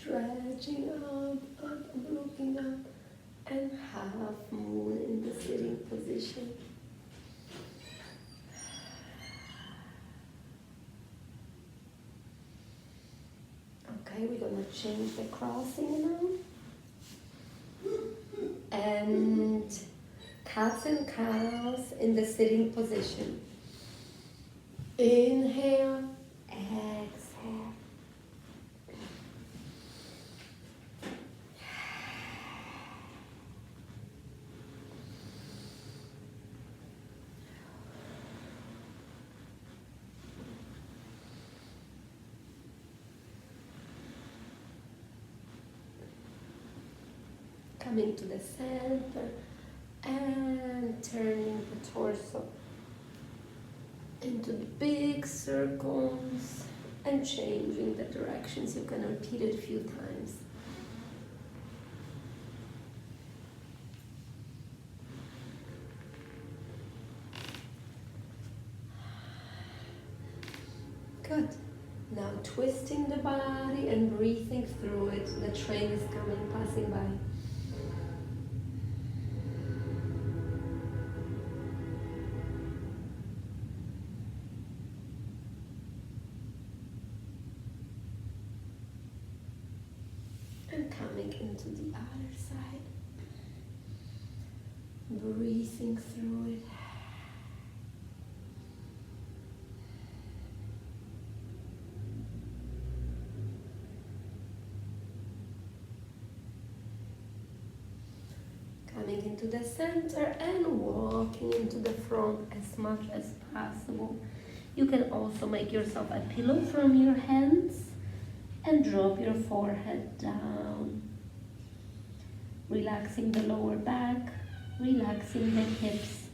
Stretching up, looking up, and half moon in the sitting position. Okay, we're gonna change the crossing now. And cats and cows in the sitting position. Inhale, exhale. Coming to the center and turning the torso into the big circles and changing the directions. You can repeat it a few times. Good. Now twisting the body and breathing through it. The train is coming, passing by. And coming into the other side. Breathing through it. Coming into the center and walking into the front as much as possible. You can also make yourself a pillow from your hands and drop your forehead down. Relaxing the lower back, relaxing the hips.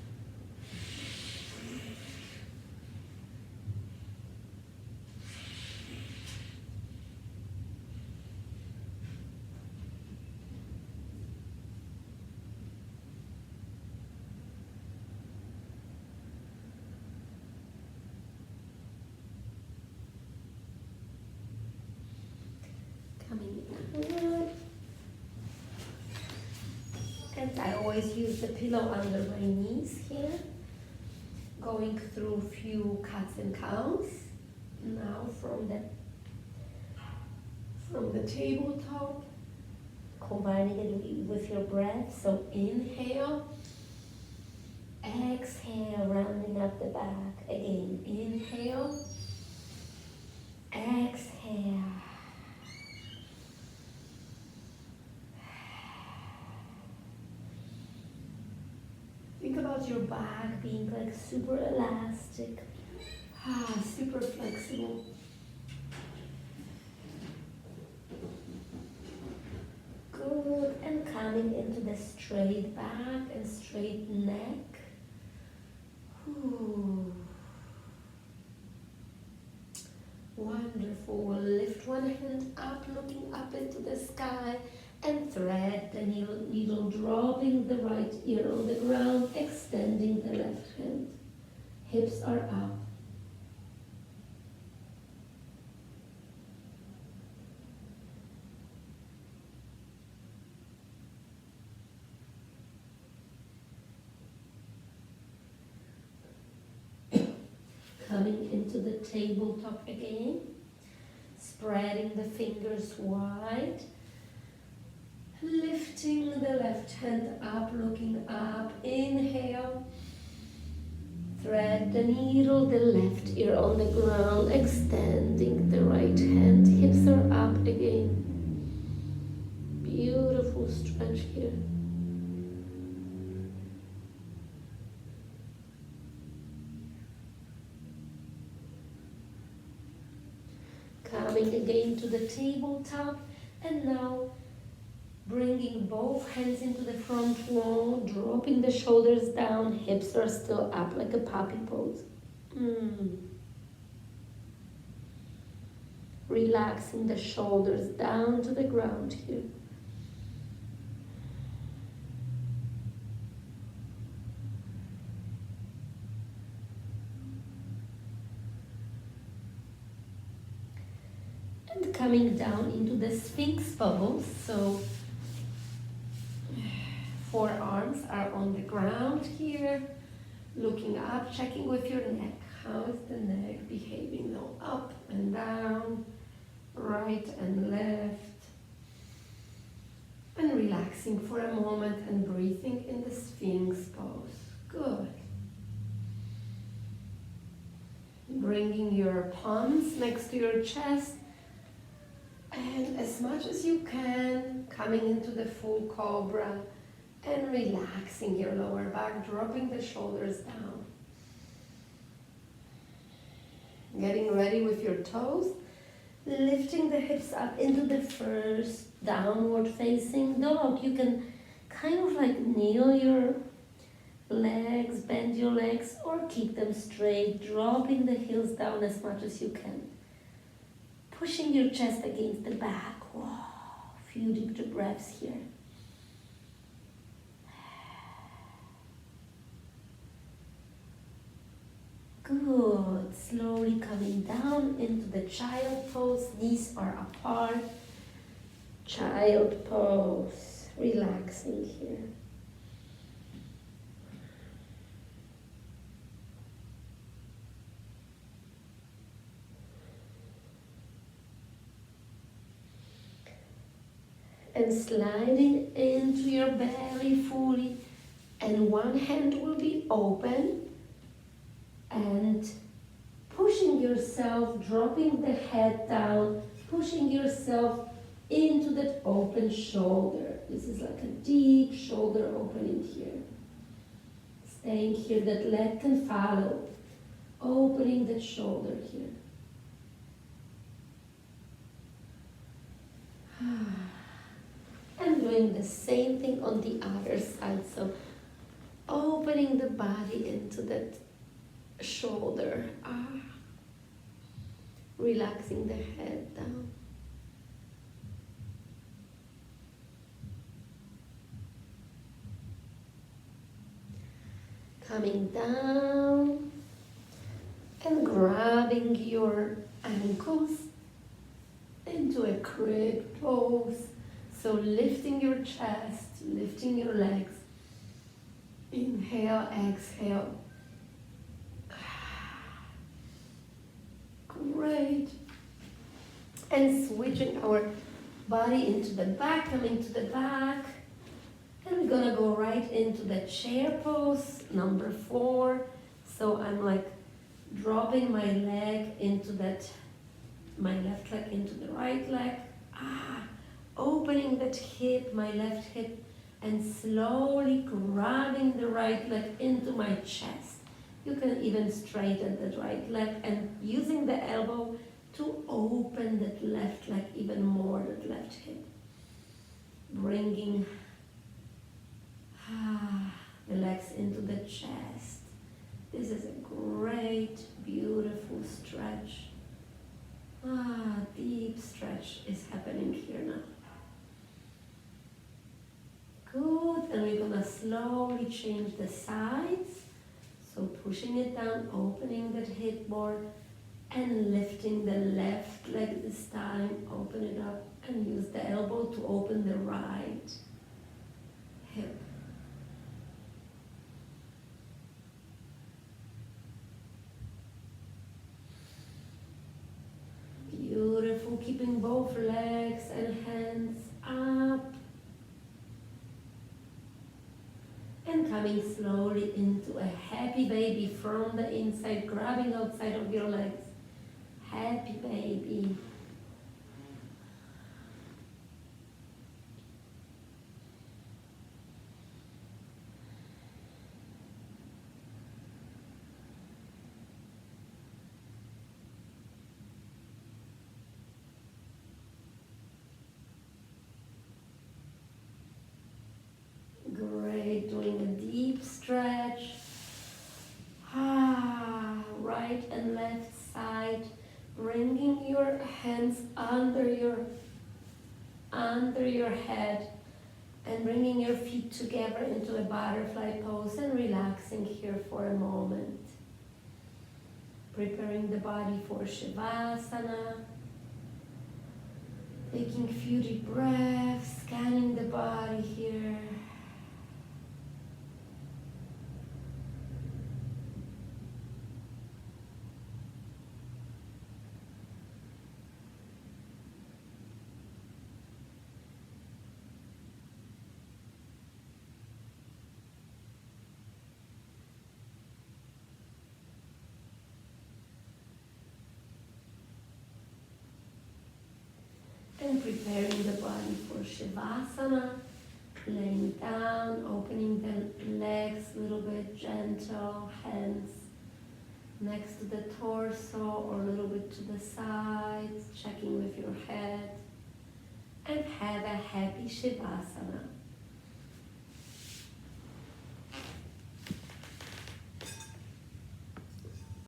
Coming in. And I always use the pillow under my knees here. Going through a few cats and cows. Now from the tabletop. Combining it with your breath. So inhale. Exhale, rounding up the back. Again, inhale. Exhale. Think about your back being like super elastic, super flexible. Good, and coming into the straight back and straight neck. Ooh. Wonderful. We'll lift one hand up, looking up into the sky. And thread the needle, dropping the right ear on the ground, extending the left hand. Hips are up. Coming into the tabletop again. Spreading the fingers wide. Lifting the left hand up, looking up. Inhale. Thread the needle, the left ear on the ground, extending the right hand. Hips are up again. Beautiful stretch here. Coming again to the tabletop, and now bringing both hands into the front wall, dropping the shoulders down, hips are still up like a puppy pose. Relaxing the shoulders down to the ground here. And coming down into the Sphinx pose. So forearms are on the ground here. Looking up, checking with your neck. How is the neck behaving now? Up and down, right and left. And relaxing for a moment and breathing in the Sphinx pose. Good. Bringing your palms next to your chest. And as much as you can, coming into the full cobra. And relaxing your lower back, dropping the shoulders down. Getting ready with your toes, lifting the hips up into the first downward facing dog. You can kind of like kneel your legs, bend your legs, or keep them straight, dropping the heels down as much as you can. Pushing your chest against the back. Wow, few deep breaths here. Good. Slowly coming down into the child pose. Knees are apart. Child pose. Relaxing here. And sliding into your belly fully. And one hand will be open. And pushing yourself, dropping the head down, pushing yourself into that open shoulder. This is like a deep shoulder opening here. Staying here, that leg can follow. Opening that shoulder here. And doing the same thing on the other side. So opening the body into that shoulder, relaxing the head down. Coming down and grabbing your ankles into a crib pose. So lifting your chest, lifting your legs. Inhale, exhale. Great. And switching our body into the back, coming to the back. And we're gonna go right into the chair pose, number 4. So I'm like dropping my leg into that, my left leg into the right leg. Opening that hip, my left hip, and slowly grabbing the right leg into my chest. You can even straighten that right leg and using the elbow to open that left leg even more, that left hip. Bringing the legs into the chest. This is a great, beautiful stretch. Deep stretch is happening here now. Good, and we're gonna slowly change the sides. So pushing it down, opening that hip more, and lifting the left leg this time. Open it up and use the elbow to open the right hip. Beautiful, keeping both legs and hands up. And coming slowly into a happy baby from the inside, grabbing outside of your legs. Happy baby. Great, doing a deep stretch. Right and left side. Bringing your hands under your head and bringing your feet together into a butterfly pose and relaxing here for a moment. Preparing the body for Shavasana. Taking a few deep breaths, scanning the body here. And preparing the body for Shavasana, laying down, opening the legs a little bit, gentle, hands next to the torso or a little bit to the sides, checking with your head, and have a happy Shavasana.